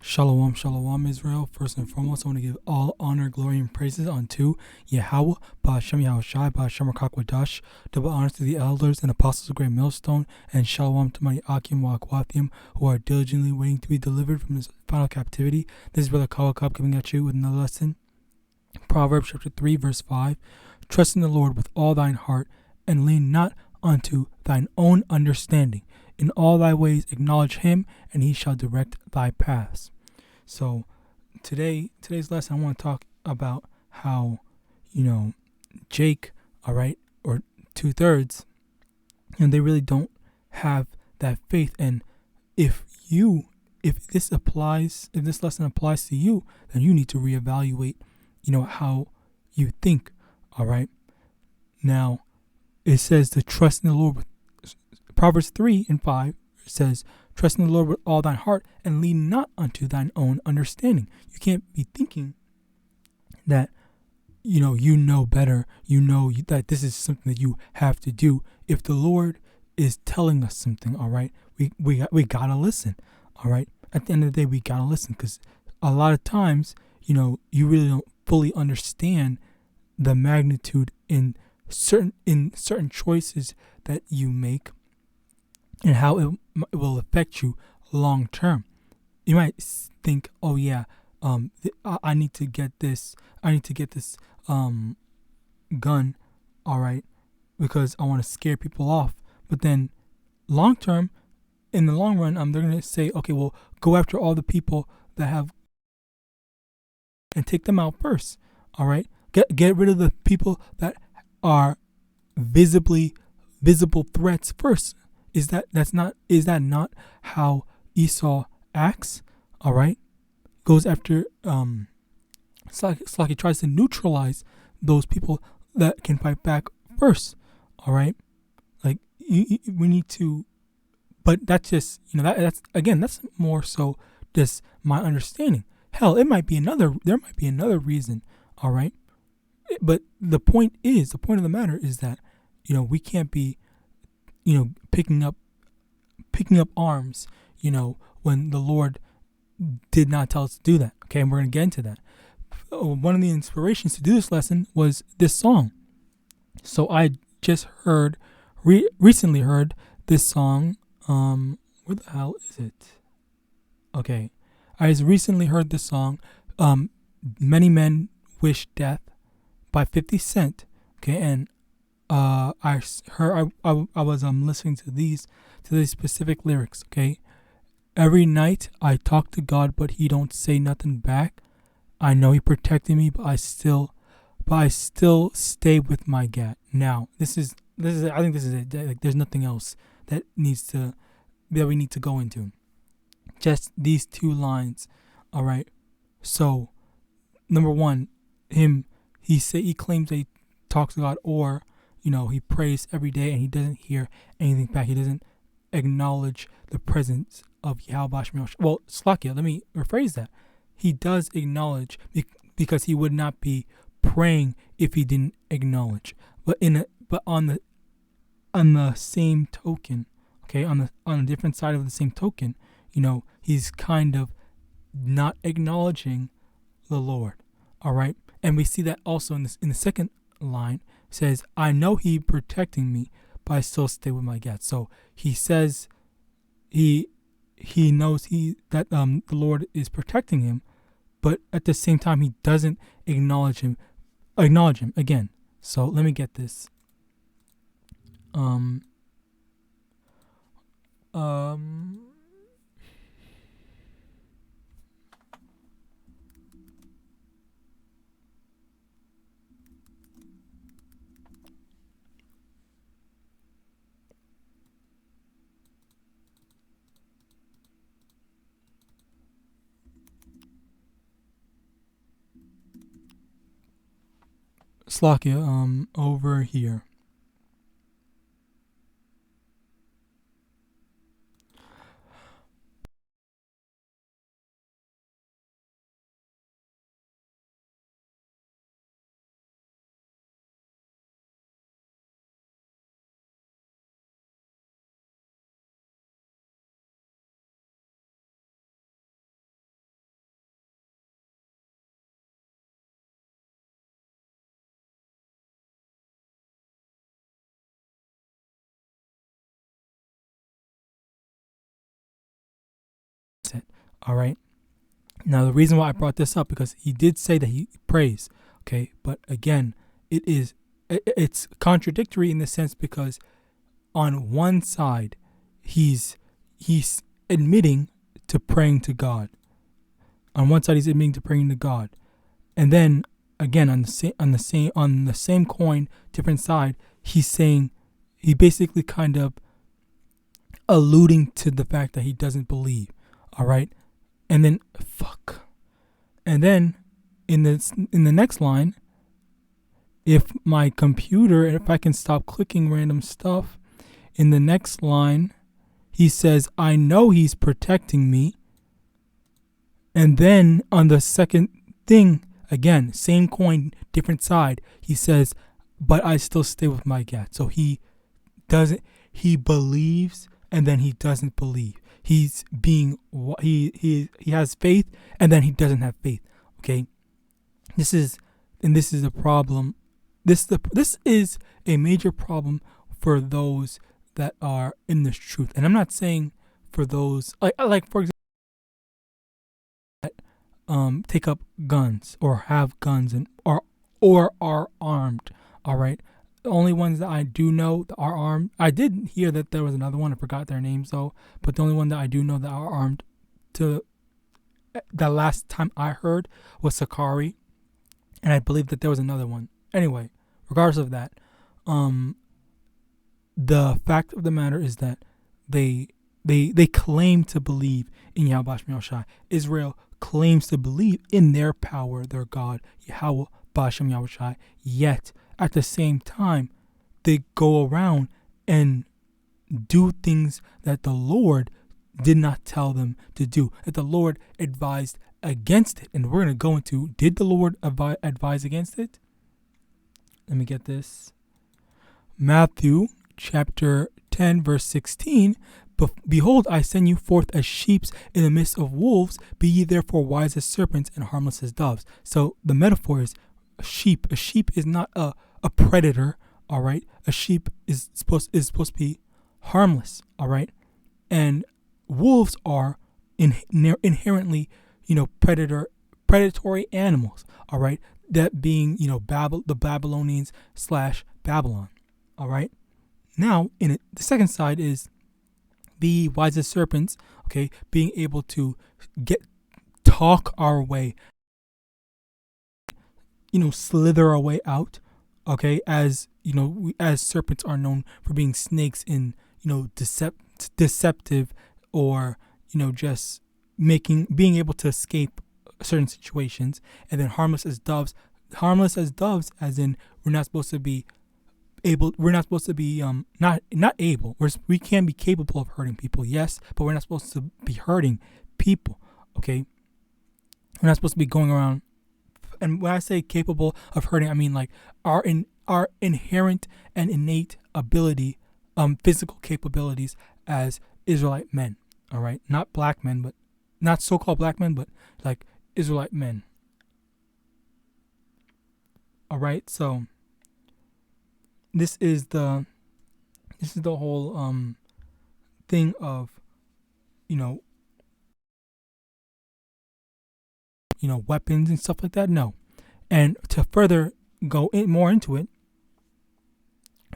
Shalom, shalom, Israel. First and foremost, I want to give all honor, glory, and praises unto YAHAWAH, BASHAM YAHAWASHI, BASHAM RAKAKWADASH. Double honors to the elders and apostles of Great Millstone, and shalom to my Akim Wakwathium, who are diligently waiting to be delivered from this final captivity. This is Brother Kawakab coming at you with another lesson. Proverbs chapter 3, verse 5. Trust in the Lord with all thine heart, and lean not unto thine own understanding. In all thy ways acknowledge him, and he shall direct thy paths. So today's lesson, I want to talk about how, Jake, all right, or 2/3, and they really don't have that faith. And if this lesson applies to you, then you need to reevaluate, how you think. All right. Now, it says to trust in the Lord with Proverbs 3 and 5 says, trust in the Lord with all thine heart and lean not unto thine own understanding. You can't be thinking that, you know better, that this is something that you have to do. If the Lord is telling us something, all right, we gotta listen, all right. At the end of the day, we gotta listen, because a lot of times, you really don't fully understand the magnitude in certain choices that you make, and how it will affect you long term. You might think, oh yeah, I need to get this. I need to get this gun, all right, because I want to scare people off. But then, long term, in the long run, they're gonna say, okay, well, go after all the people that have, and take them out first. All right, get rid of the people that are visible threats first. Is that not how Esau acts? All right, goes after it's like he tries to neutralize those people that can fight back first. All right, like we need to, but that's just that's more so just my understanding. Hell, there might be another reason. All right, but the point of the matter is that we can't be picking up arms, when the Lord did not tell us to do that. Okay, and we're going to get into that. One of the inspirations to do this lesson was this song. So I just recently heard this song. Where the hell is it? Okay, I just recently heard this song, Many Men Wish Death by 50 Cent. Okay, and I was listening to these specific lyrics. Okay, every night I talk to God, but He don't say nothing back. I know He protected me, but I still stay with my gat. Now this is I think this is it. Like, there's nothing else that we need to go into. Just these two lines. All right. So number one, he claims that he talks to God, or he prays every day and he doesn't hear anything back. He doesn't acknowledge the presence of YAHAWASHI. Well, Slakia, let me rephrase that. He does acknowledge, because he would not be praying if he didn't acknowledge. But on the same token, okay, on a different side of the same token, he's kind of not acknowledging the Lord. All right, and we see that also in the second line. Says, I know He protecting me, but I still stay with my gat. So he says he knows that the Lord is protecting him, but at the same time he doesn't acknowledge him again. So let me get this. Slakia, over here. All right. Now, the reason why I brought this up, because he did say that he prays. Okay. But again, it's contradictory in the sense because on one side, he's admitting to praying to God. On one side, he's admitting to praying to God, and then again on the same coin, different side, he basically kind of alluding to the fact that he doesn't believe. All right, and then in the next line, if my computer, and if I can stop clicking random stuff, in the next line, he says, I know he's protecting me. And then on the second thing, again, same coin, different side, he says, but I still stay with my God. So he believes, and then he doesn't believe. He has faith, and then he doesn't have faith. Okay, this is a problem. This is a major problem for those that are in this truth. And I'm not saying for those like for example, take up guns or have guns and or are armed. All right. The only ones that I do know that are armed, I did hear that there was another one. I forgot their names though. But the only one that I do know that are armed, to the last time I heard, was Sakari, and I believe that there was another one. Anyway, regardless of that, the fact of the matter is that they claim to believe in YAHAWASHI. Israel claims to believe in their power, their God, YAHAWAH, yet at the same time, they go around and do things that the Lord did not tell them to do, that the Lord advised against it. And we're going to go into, did the Lord advise against it? Let me get this. Matthew chapter 10, verse 16. Behold, I send you forth as sheep in the midst of wolves. Be ye therefore wise as serpents and harmless as doves. So the metaphor is a sheep. A sheep is not a predator. All right. A sheep is supposed to be harmless. All right. And wolves are inherently, predatory animals. All right. That being, the Babylonians / Babylon. All right. Now, the second side is be wise as serpents. Okay. Being able to talk our way, slither our way out. Okay. As serpents are known for being snakes in, deceptive or, just being able to escape certain situations. And then harmless as doves, as in we're not supposed to be not able. We can be capable of hurting people, yes, but we're not supposed to be hurting people. Okay, we're not supposed to be going around. And when I say capable of hurting, I mean like our inherent and innate ability, physical capabilities as Israelite men. All right, not black men, but not so-called black men, but like Israelite men. All right, so this is the whole thing of weapons and stuff like that. No. And to further go more into it,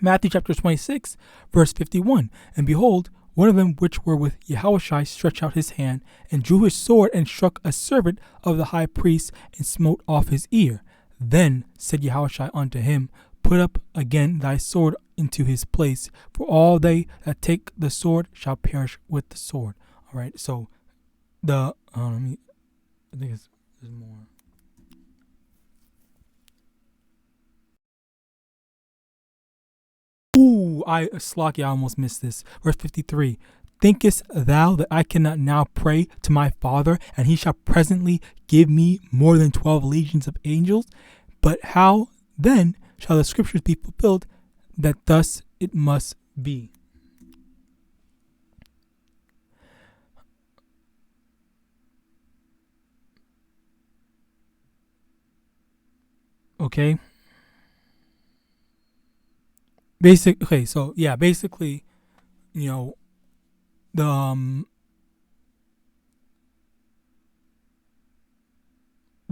Matthew chapter 26 verse 51, and behold, one of them which were with Yahawashi stretched out his hand and drew his sword and struck a servant of the high priest and smote off his ear. Then said Yahawashi unto him, put up again thy sword into his place, for all they that take the sword shall perish with the sword. All right, so I think there's more. I almost missed this. Verse 53. Thinkest thou that I cannot now pray to my Father, and he shall presently give me more than 12 legions of angels? But how then shall the scriptures be fulfilled, that thus it must be? Okay. Basically, the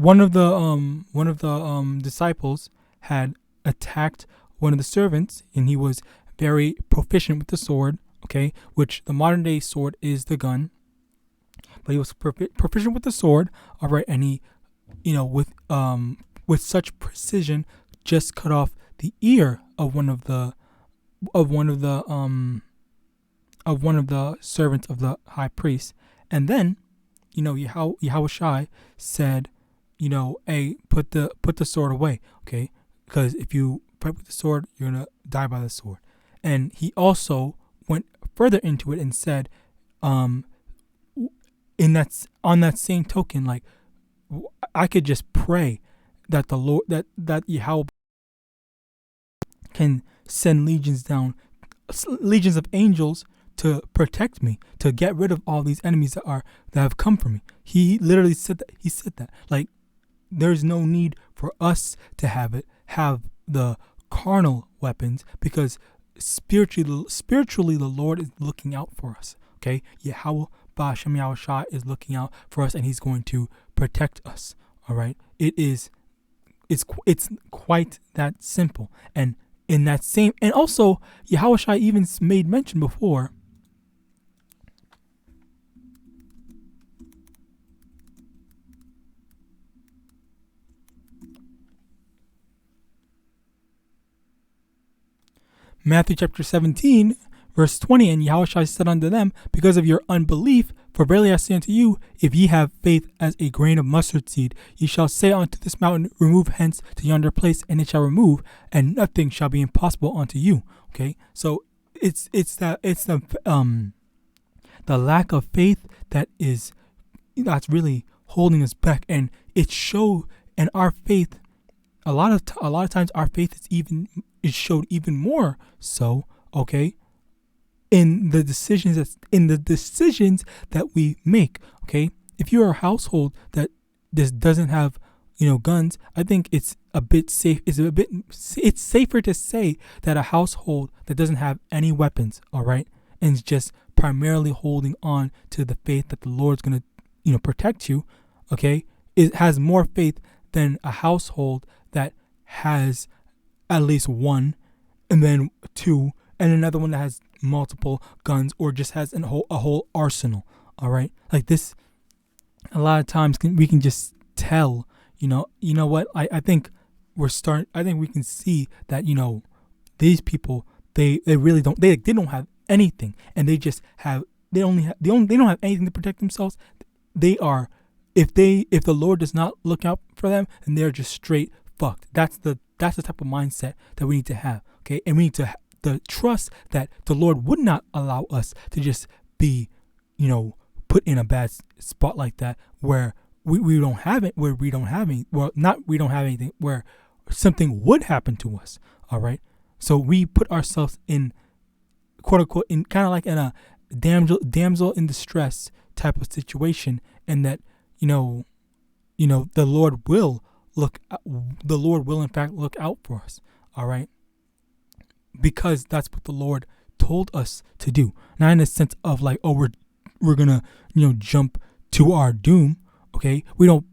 one of the disciples had attacked one of the servants, and he was very proficient with the sword, okay, which the modern day sword is the gun, but he was proficient with the sword, all right, and he, with such precision, just cut off the ear of one of the servants of the high priest. And then, YAHAWASHI said, hey, put the sword away, okay, because if you fight with the sword, you're gonna die by the sword. And he also went further into it and said, on that same token, like, I could just pray that the Lord, that Yahweh can send legions of angels to protect me, to get rid of all these enemies that have come for me. He literally said that. He said that. Like, there's no need for us to have the carnal weapons, because spiritually the Lord is looking out for us. Okay, YAHAWAH is looking out for us, and He's going to protect us. All right, it's quite that simple. And in that same, and also YAHAWASHI even made mention before. Matthew chapter 17, verse 20, and Yahushua said unto them, because of your unbelief, for verily I say unto you, if ye have faith as a grain of mustard seed, ye shall say unto this mountain, remove hence to yonder place, and it shall remove, and nothing shall be impossible unto you. Okay, so it's the lack of faith that's really holding us back, and and our faith, a lot of times our faith is showed even more so, okay, in the decisions that we make. Okay, if you're a household that just doesn't have guns, I think it's a bit safe. It's safer to say that a household that doesn't have any weapons, all right, and is just primarily holding on to the faith that the Lord's gonna protect you, okay, it has more faith than a household that has at least one, and then two, and another one that has multiple guns, or just has a whole arsenal. All right, like this. A lot of times we can just tell. You know what? I think we can see that these people, they really don't have anything, and they don't have anything to protect themselves. They are, if the Lord does not look out for them, and they're just straight fucked. That's the type of mindset that we need to have. Okay, and we need to trust that the Lord would not allow us to just be, put in a bad spot like that, where we don't have it, where we don't have any, we don't have anything, where something would happen to us. All right, so we put ourselves in, quote unquote, in kind of like in a damsel in distress type of situation, and that the Lord will in fact look out for us. All right, because that's what the Lord told us to do. Not in a sense of like, oh, we're gonna jump to our doom. Okay, we don't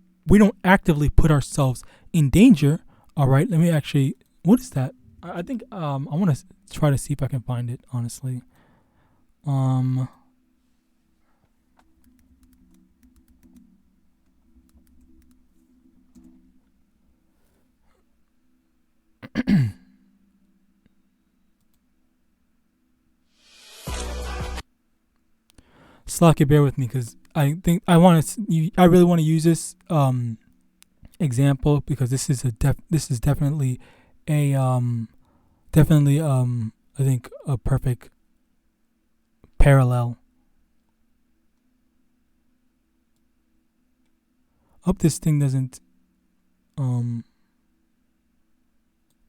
actively put ourselves in danger. All right, let me actually, what is that? I think I want to try to see if I can find it, honestly. Slocky, bear with me, because I think I really want to use this example, because this is definitely a I think a perfect parallel. Hope this thing doesn't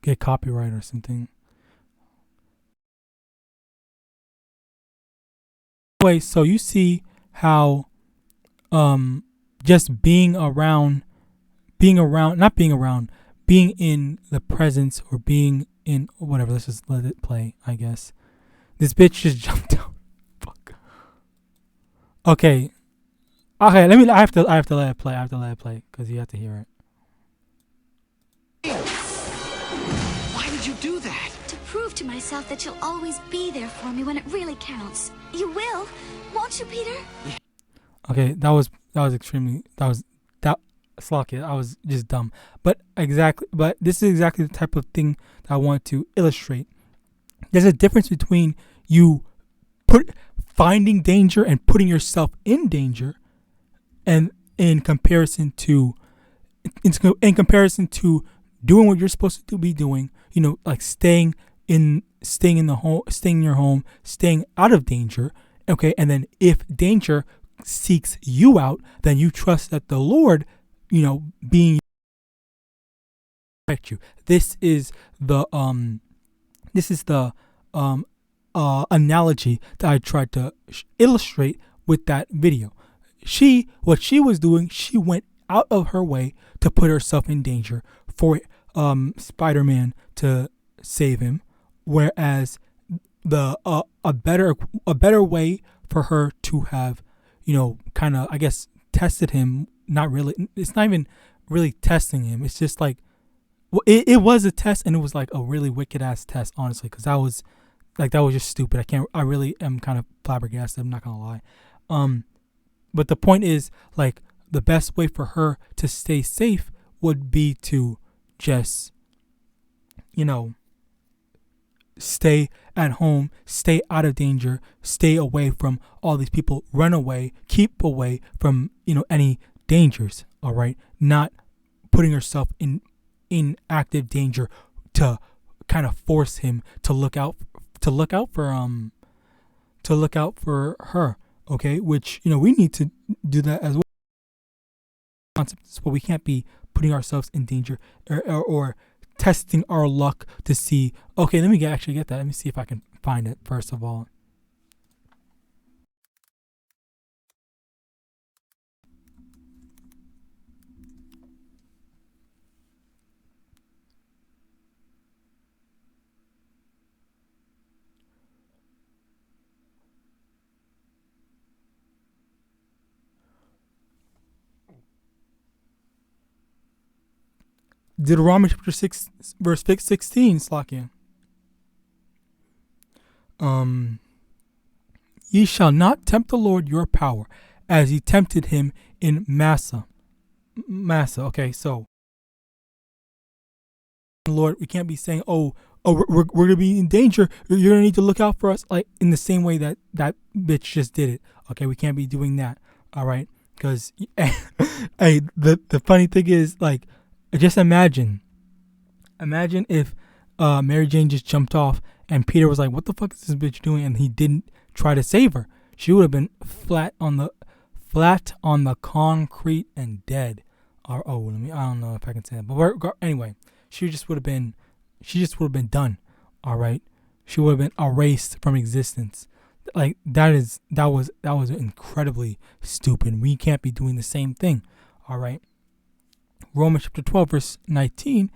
get copyright or something. Anyway, so you see how just being in the presence, or being in whatever, let's just let it play, I guess. This bitch just jumped out. Fuck. Okay. Okay, I have to let it play. I have to let it play because you have to hear it. Why did you do that? To prove to myself that you'll always be there for me when it really counts. You will, won't you, Peter? Okay, that was extremely slocky. I was just dumb. But this is exactly the type of thing that I want to illustrate. There's a difference between you finding danger and putting yourself in danger, and in comparison to doing what you're supposed to be doing, like staying in your home, staying out of danger. Okay, and then if danger seeks you out, then you trust that the Lord, being protect you. This is the analogy that I tried to illustrate with that video. What she was doing, she went out of her way to put herself in danger for Spider-Man to save him, whereas a better way for her to have kind of, I guess, tested him. Not really. It's not even really testing him. It's just like, well, it was a test, and it was like a really wicked ass test, honestly, because that was just stupid. I really am kind of flabbergasted. I'm not gonna lie. But the point is, like, the best way for her to stay safe would be to just, stay at home, stay out of danger, stay away from all these people, run away, keep away from, any dangers, all right? Not putting herself in active danger to kind of force him to look out for her, okay? Which, we need to do that as well. But we can't be putting ourselves in danger or testing our luck to see, okay, let me actually get that. Let me see if I can find it first of all. Deuteronomy chapter 6, verse 16, Slakia. Ye shall not tempt the Lord your power, as ye tempted him in Massa. Okay, so Lord, we can't be saying, we're gonna be in danger. You're gonna need to look out for us, like in the same way that bitch just did it. Okay, we can't be doing that. All right, because hey, the funny thing is, like, just imagine if Mary Jane just jumped off and Peter was like, what the fuck is this bitch doing? And he didn't try to save her. She would have been flat on the concrete and dead. Or I don't know if I can say that. But anyway, she just would have been done. All right. She would have been erased from existence. Like that was incredibly stupid. We can't be doing the same thing. All right. Romans chapter 12, verse 19,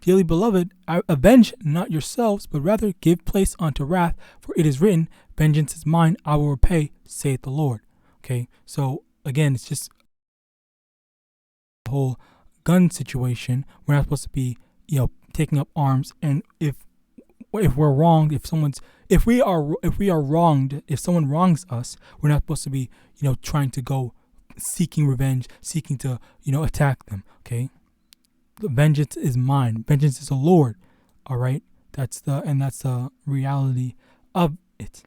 dearly beloved, avenge not yourselves, but rather give place unto wrath, for it is written, vengeance is mine, I will repay, saith the Lord. Okay, so again, it's just the whole gun situation. We're not supposed to be, taking up arms, and if we're wronged, if we are wronged, if someone wrongs us, we're not supposed to be, trying to go seeking revenge, seeking to, attack them. Okay, the vengeance is mine. Vengeance is the Lord. All right, that's the reality of it.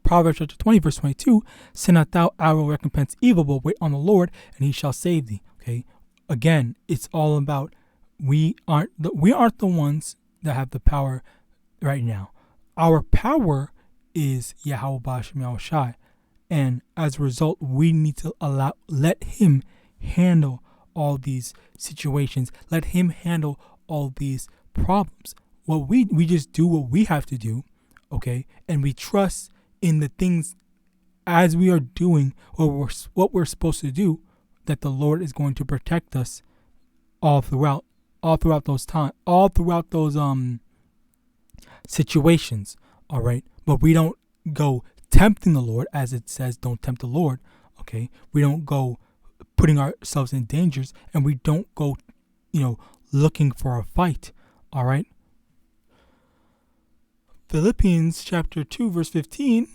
Proverbs chapter 20, verse 22: Sin not thou, I will recompense evil, but wait on the Lord, and He shall save thee. Okay, again, it's all about we aren't the ones that have the power right now. Our power is YAHAWASHI. And as a result, we need to let Him handle all these situations. Let Him handle all these problems. What we just do what we have to do, okay? And we trust in the things as we are doing what we're supposed to do, that the Lord is going to protect us all throughout those situations. All right, but we don't go tempting the Lord, as it says, don't tempt the Lord. Okay, we don't go putting ourselves in dangers, and we don't go, looking for a fight. All right. Philippians chapter 2 verse 15,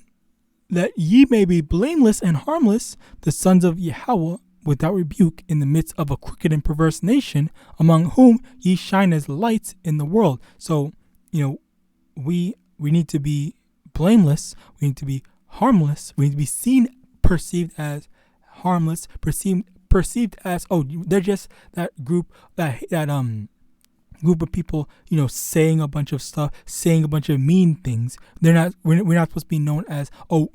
that ye may be blameless and harmless, the sons of Yahawah, without rebuke, in the midst of a crooked and perverse nation, among whom ye shine as lights in the world. So, we need to be blameless. We need to be harmless. We need to be seen, perceived as harmless, perceived as, oh, they're just that group, that group of people, saying a bunch of stuff, saying a bunch of mean things. We're not supposed to be known as, oh,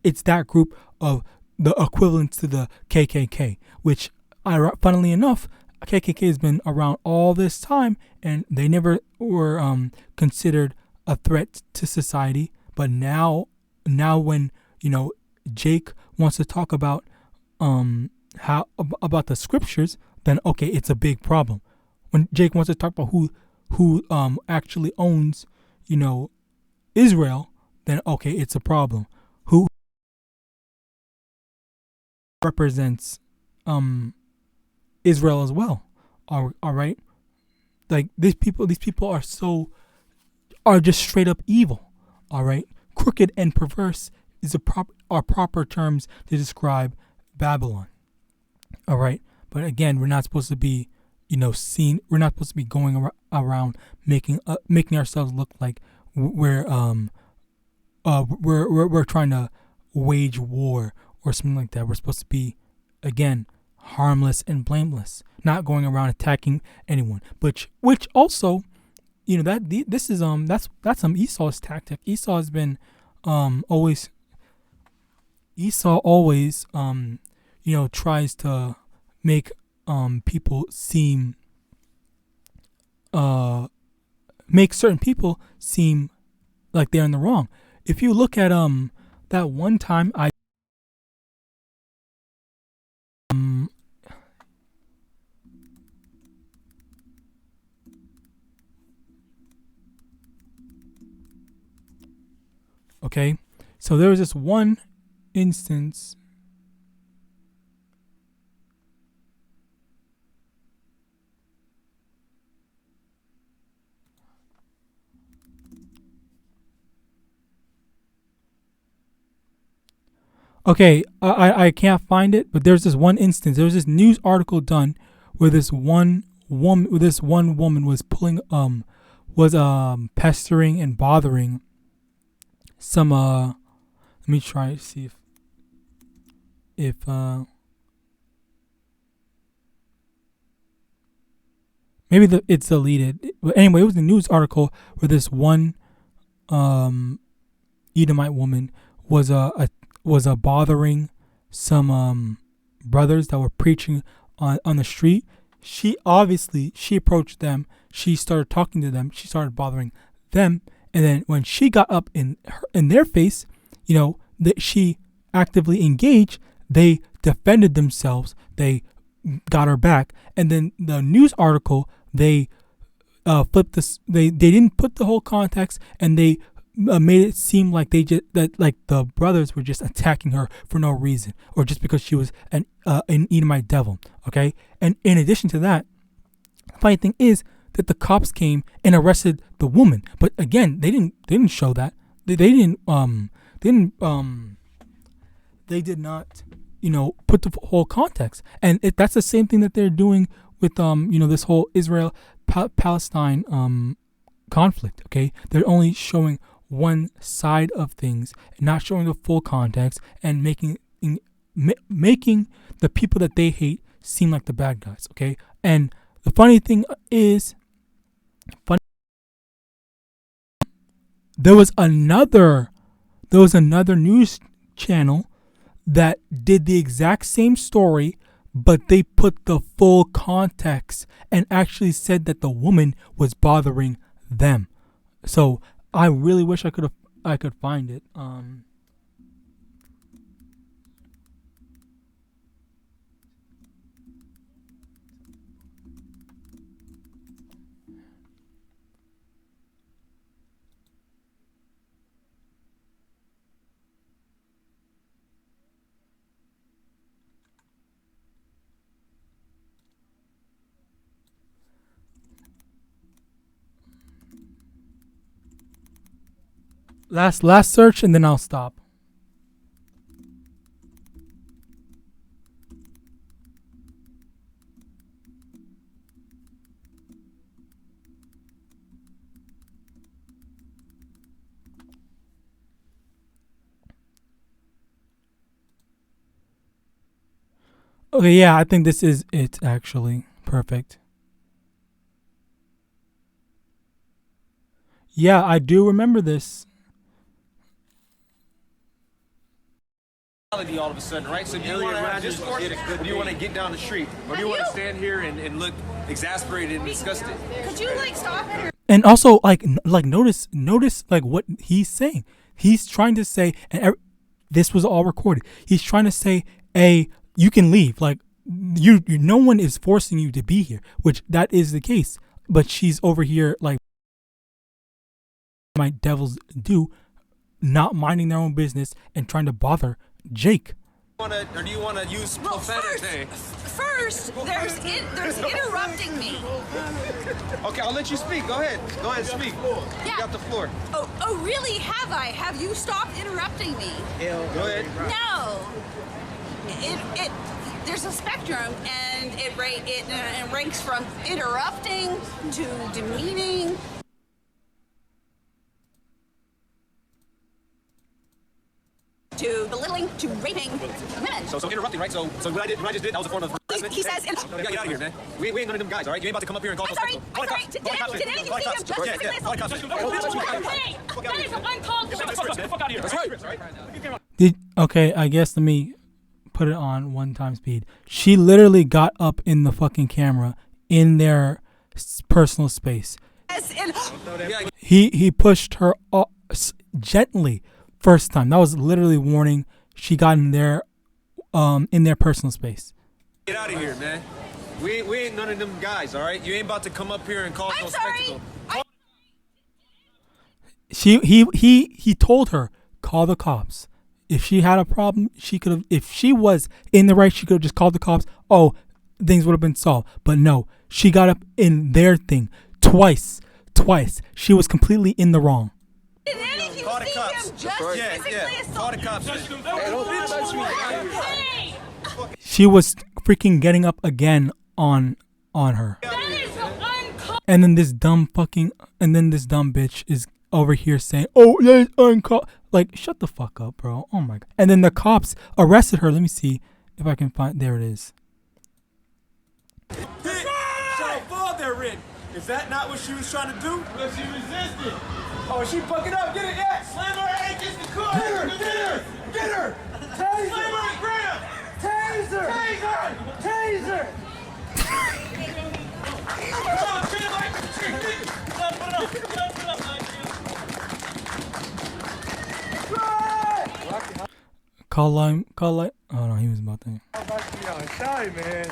it's that group of the equivalent to the KKK, which, funnily enough, KKK has been around all this time, and they never were considered a threat to society. But now when Jake wants to talk about how about the scriptures, then okay, it's a big problem. When Jake wants to talk about who actually owns Israel, then okay, it's a problem. Who represents Israel as well? All right, like these people are just straight up evil. All right, crooked and perverse are proper terms to describe Babylon. All right, but again, we're not supposed to be seen. We're not supposed to be going around making ourselves look like we're trying to wage war or something like that. We're supposed to be, again, harmless and blameless, not going around attacking anyone. Which also, this is that's some Esau's tactic. Esau has been always tries to make people seem make certain people seem like they're in the wrong. If you look at that one time okay, so there was this one instance. Okay, I can't find it, but there's this one instance. There was this news article done where this one woman was pestering and bothering some let me try to see if maybe it's deleted. But anyway, it was a news article where this one Edomite woman was bothering some brothers that were preaching on the street. She approached them. She started talking to them. She started bothering them. And then when she got up in their face, that she actively engaged, they defended themselves. They got her back. And then the news article, they flipped this. They didn't put the whole context, and they made it seem like like the brothers were just attacking her for no reason, or just because she was an Edomite devil. Okay, and in addition to that, the funny thing is that the cops came and arrested the woman, but again, they didn't show that. They did not put the whole context, and that's the same thing that they're doing with this whole Israel Palestine conflict. Okay, they're only showing one side of things, not showing the full context, and making the people that they hate seem like the bad guys. Okay, and the funny thing is, there was another news channel that did the exact same story, but they put the full context and actually said that the woman was bothering them. So I really wish I could find it. Last search, and then I'll stop. Okay, yeah, I think this is it, actually. Perfect. Yeah, I do remember this. All of a sudden, right? So do you want to have discourse, or do you want to get down the street? Or do you want to stand here and look exasperated and disgusted? Could you like stop it? And also, like notice, like what he's saying. He's trying to say, and this was all recorded. He's trying to say, "Hey, you can leave. Like, you, no one is forcing you to be here," which that is the case. But she's over here, like my devils do, not minding their own business and trying to bother Jake. Or do you want to use profanity? First, there's interrupting me. Okay, I'll let you speak. Go ahead. Go ahead, speak. Yeah. You got the floor. Oh, really? Have I? Have you stopped interrupting me? Go ahead. No. There's a spectrum, and it ranks from interrupting to demeaning. To belittling, to raping women. So interrupting, right? So what I just did, that was a form of harassment. He says... Hey, we gotta get out of here, man. We ain't none of them guys, all right? You ain't about to come up here and call I'm sorry. Did anything see him just Okay, I guess let me put it on 1 speed. She literally got up in the fucking camera in their personal space. He pushed her gently first time. That was literally warning. She got in their personal space. Get out of here, man. We ain't none of them guys, all right? You ain't about to come up here and cause no spectacle. He told her, call the cops. If she had a problem, she could have. If she was in the right, she could have just called the cops. Oh, things would have been solved. But no, she got up in their thing twice. She was completely in the wrong. Did anything Call the see cops. him just physically assault? Call the cops. She was freaking getting up again on her. And then this dumb bitch is over here saying, "Oh, yeah, uncalled." Like, shut the fuck up, bro. Oh my god. And then the cops arrested her. Let me see if I can find. There it is. Is that not what she was trying to do? But she resisted. Oh, she fucking up. Get it, yeah. Slam her head against the car. Get her. Taser. Slam her ground. Taser. Call line. Oh no, he was about to. Shy, man.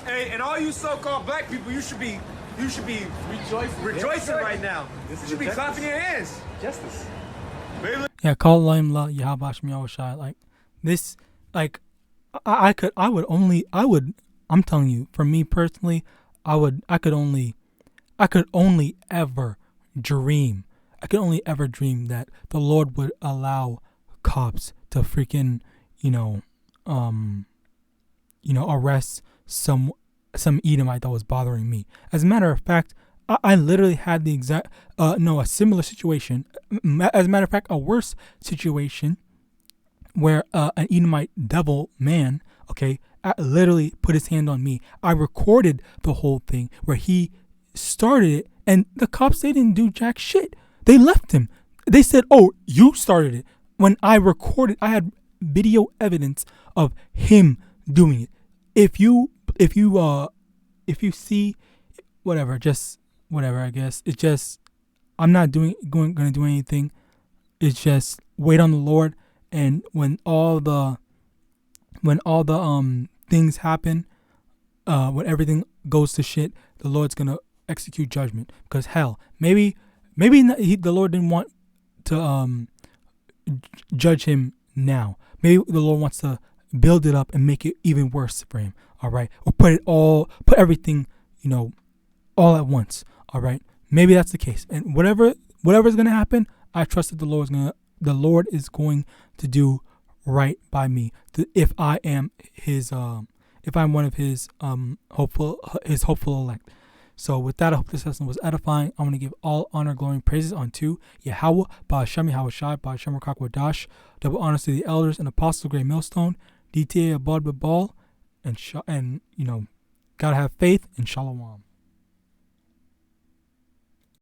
Hey, and all you so-called black people, you should be rejoicing right now. You should be clapping your hands. Justice. Yeah, call line la YAHAWASHI. Like this, like I would. I'm telling you, for me personally, I could only ever dream that the Lord would allow cops to freaking, arrest some Edomite that was bothering me. As a matter of fact, I literally had the a similar situation. As a matter of fact, a worse situation where an Edomite devil man, literally put his hand on me. I recorded the whole thing where he started it, and the cops, they didn't do jack shit. They left him. They said, "Oh, you started it." When I recorded, I had video evidence of him doing it. If you see whatever, I guess it's just, I'm not going to do anything. It's just wait on the Lord, and when all the things happen, when everything goes to shit, the Lord's gonna execute judgment. Because hell, maybe the Lord didn't want to judge him now. Maybe the Lord wants to build it up and make it even worse for him. All right, or put everything, all at once. All right, maybe that's the case. And whatever's gonna happen, I trust that the Lord's gonna the Lord is going to do right by me. If I am his, if I'm one of his hopeful elect. So with that, I hope this lesson was edifying. I'm going to give all honor, glory, and praises unto YAHAWAH, BA'ashem YAHAWASHI, BA'ashem RICANS, double honors to the elders and apostles, great millstone, DTA abad babal, and gotta have faith and shalom.